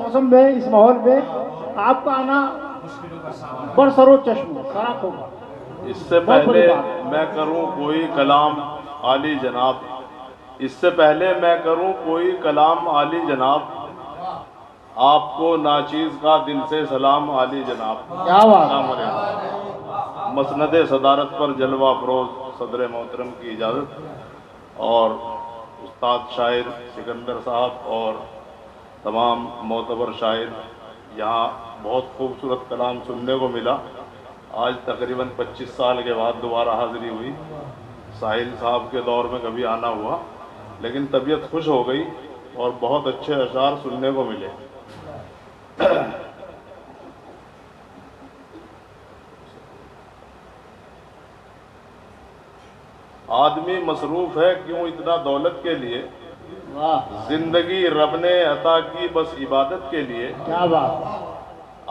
मौसम में, इस माहौल में आपका आना बरसरो चश्म सराख होगा। इससे पहले मैं करूं कोई कलाम आली जनाब, इससे पहले मैं करूं कोई कलाम आली जनाब, आपको नाचीज का दिल से सलाम आली जनाब। क्या बात। मसनद सदारत पर जलवा फरोज सदर मोहतरम की इजाज़त और उस्ताद शायर सिकंदर साहब और तमाम मोतबर शायर, यहाँ बहुत खूबसूरत कलाम सुनने को मिला। आज तकरीबन 25 साल के बाद दोबारा हाज़िरी हुई। साहिल साहब के दौर में कभी आना हुआ, लेकिन तबीयत खुश हो गई और बहुत अच्छे अशार सुनने को मिले। आदमी मसरूफ़ है क्यों इतना दौलत के लिए, जिंदगी रब ने अता की बस इबादत के लिए। क्या बात।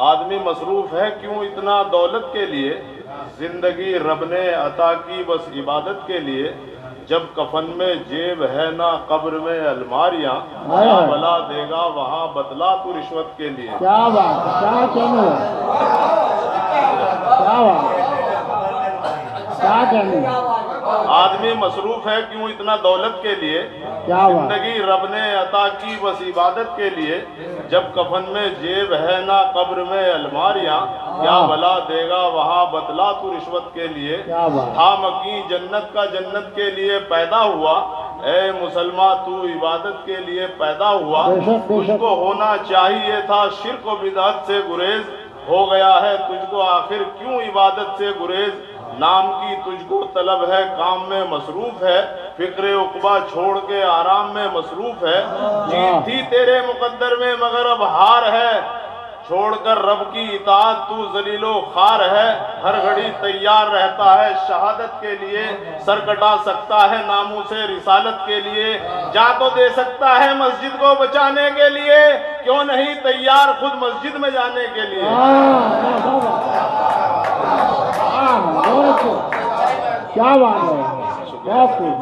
आदमी मसरूफ़ है क्यों इतना दौलत के लिए, जिंदगी रब ने अता की बस इबादत के लिए। जब कफन में जेब है ना कब्र में अलमारियाँ, क्या भला देगा वहाँ बतला तू रिश्वत के लिए। क्या बात, क्या कहने, क्या बात, क्या कहने। आदमी मसरूफ़ है क्यों इतना दौलत के लिए, जिंदगी रब ने अता की बस इबादत के लिए। जब कफन में जेब है ना कब्र में अलमारियाँ, क्या भला देगा वहाँ बतला तू रिश्वत के लिए। था मकी जन्नत का जन्नत के लिए पैदा हुआ, ए मुसलमान तू इबादत के लिए पैदा हुआ। तुझको होना चाहिए था शिर्क व बिदअत से गुरेज, हो गया है तुझको आखिर क्यों इबादत से गुरेज। नाम की तुझको तलब है काम में मसरूफ है, फिक्र उक़बा छोड़ के आराम में मसरूफ है। जीत थी तेरे मुकद्दर में मगर अब हार है, छोड़कर रब की इताअत तू जलीलो खार है। हर घड़ी तैयार रहता है शहादत के लिए, सर कटा सकता है नामों से रिसालत के लिए। जा तो दे सकता है मस्जिद को बचाने के लिए, क्यों नहीं तैयार खुद मस्जिद में जाने के लिए। क्या बात है, बहुत खूब।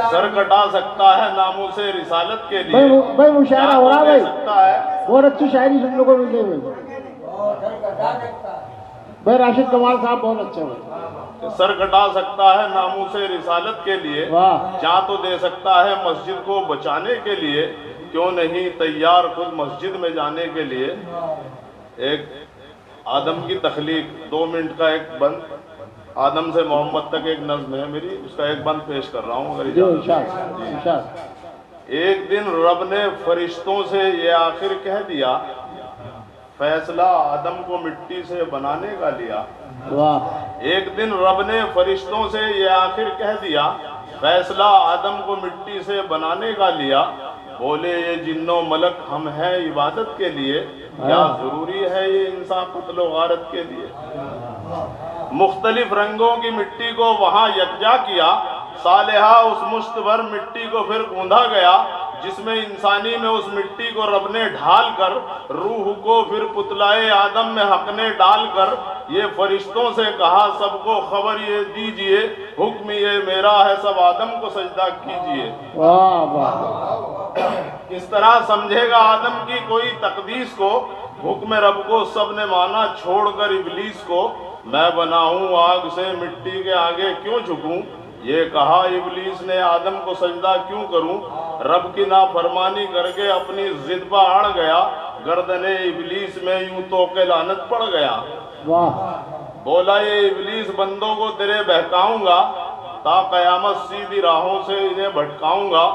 सर कटा सकता है नामों से रिसालत के लिए। भाई मुशायरा हो रहा भाई, सकता है बहुत अच्छी शायरी सुनने को मिल रही भाई। राशिद कमाल साहब बहुत अच्छे भाई। सर कटा सकता है नामों से रिसालत के लिए, जा तो दे सकता है मस्जिद को बचाने के लिए, क्यों नहीं तैयार खुद मस्जिद में जाने के लिए। एक आदम की तख्लीक, 2 मिनट का एक बंद, आदम से मोहम्मद तक एक नज़्म है मेरी, उसका एक बंद पेश कर रहा हूँ अगर इजाज़त। एक दिन रब ने फरिश्तों से ये आखिर कह दिया, फैसला आदम को मिट्टी से बनाने का लिया। एक दिन रब ने फरिश्तों से ये आखिर कह दिया, फैसला आदम को मिट्टी से बनाने का लिया। बोले ये जिन्नो मलक हम हैं इबादत के लिए, क्या जरूरी है ये इंसान कत्ल गारत के लिए। मुख्तलिफ रंगों की मिट्टी को वहाँ यकजा किया, सालेहा उस मुश्त भर मिट्टी को फिर गूंधा गया, जिसमें इंसानी में उस मिट्टी को रब ने ढाल कर, रूह को फिर पुतलाए आदम में हक ने डाल कर, ये फरिश्तों से कहा सबको खबर ये दीजिए, हुक्म ये मेरा है सब आदम को सजदा कीजिए। वाह वाह। इस तरह समझेगा आदम की कोई तकदीस को, हुक्म रब को सब ने माना छोड़कर इबलीस को। मैं बनाऊं आग से मिट्टी के आगे क्यों झुकूं, ये कहा इबलीस ने आदम को सजदा क्यों करूं। रब की नाफरमानी करके अपनी जिद पर अड़ गया, गर्दने इबलीस में यूं तो के लानत पड़ गया। वाह। बोला ये इबलीस बंदों को तेरे बहकाऊंगा, ता कयामत सीधी राहों से इन्हें भटकाऊंगा।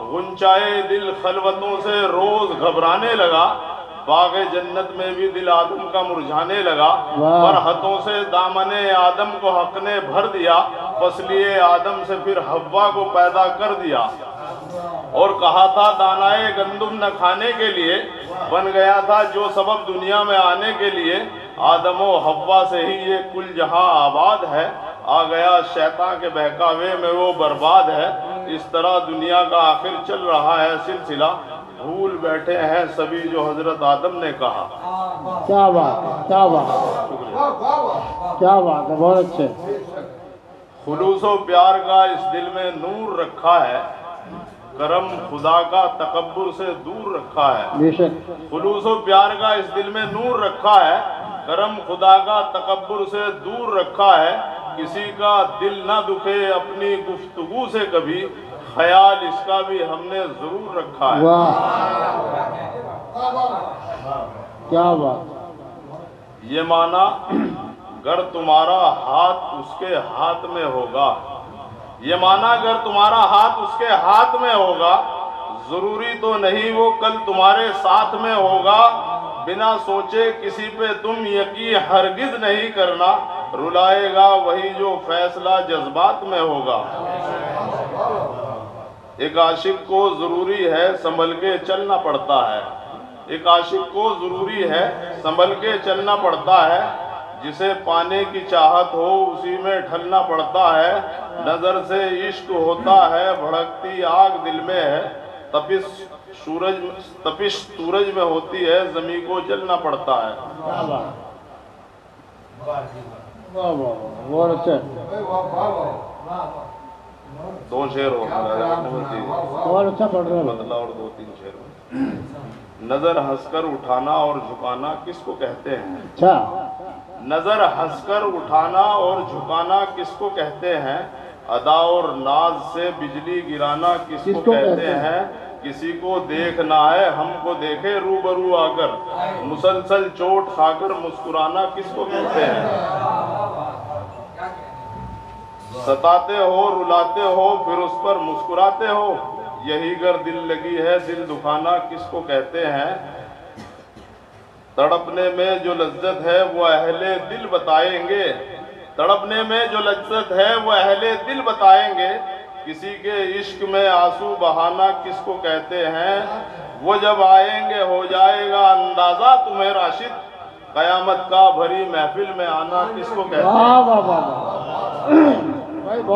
गुंचाए दिल खलवतों से रोज घबराने लगा, बागे जन्नत में भी दिल आदम का मुरझाने लगा। फरहतों से दामने आदम को हक ने भर दिया, फसलिए आदम से फिर हव्वा को पैदा कर दिया। और कहा था दानाए गंदुम न खाने के लिए, बन गया था जो सबब दुनिया में आने के लिए। आदम व हव्वा से ही ये कुल जहां आबाद है, आ गया शैतान के बहकावे में वो बर्बाद है। इस तरह दुनिया का आखिर चल रहा है सिलसिला, भूल बैठे हैं सभी जो हजरत आदम ने कहा। क्या बात है, क्या बात है, क्या बात है, बहुत अच्छे। खुलूसो प्यार का इस दिल में नूर रखा है, करम खुदा का तकब्बुर से दूर रखा है। बेशक खुलूस और प्यार का इस दिल में नूर रखा है। करम खुदा का तकब्बुर से दूर रखा है। किसी का दिल ना दुखे अपनी गुफ्तगू से कभी, ख्याल इसका भी हमने जरूर रखा है। वाह क्या बात। ये माना अगर तुम्हारा हाथ उसके हाथ में होगा, ये माना अगर तुम्हारा हाथ उसके हाथ में होगा, जरूरी तो नहीं वो कल तुम्हारे साथ में होगा। बिना सोचे किसी पे तुम यकीन हरगिज नहीं करना, रुलाएगा वही जो फैसला जज्बात में होगा। एक आशिक को जरूरी है संभल के चलना पड़ता है। एक आशिक को जरूरी है संभल के चलना पड़ता है। जिसे पाने की चाहत हो उसी में ढलना पड़ता है। नजर से इश्क होता है भड़कती आग दिल में है। तपिश सूरज में होती है जमी को जलना पड़ता है। बहुत अच्छा। दो शेर हो बहुत अच्छा पढ़ रहे बदला और 2-3 शेर में। नजर हंसकर उठाना और झुकाना किसको कहते हैं? अच्छा। नजर हंसकर उठाना और झुकाना किसको कहते हैं? अदा और नाज से बिजली गिराना किसको कहते हैं? किसी को देखना है हमको देखे रूबरू आकर, मुसलसल चोट खाकर मुस्कुराना किसको कहते हैं? सताते हो रुलाते हो फिर उस पर मुस्कुराते हो, यही अगर दिल लगी है दिल दुखाना किसको कहते हैं? तड़पने में जो लज्जत है वो अहले दिल बताएंगे, तड़पने में जो लज्जत है वो अहले दिल बताएंगे। किसी के इश्क में आंसू बहाना किसको कहते हैं? वो जब आएंगे हो जाएगा अंदाजा तुम्हें राशिद, कयामत का भरी महफिल में आना किसको कहते हैं? वाह वाह वाह भाई बहुत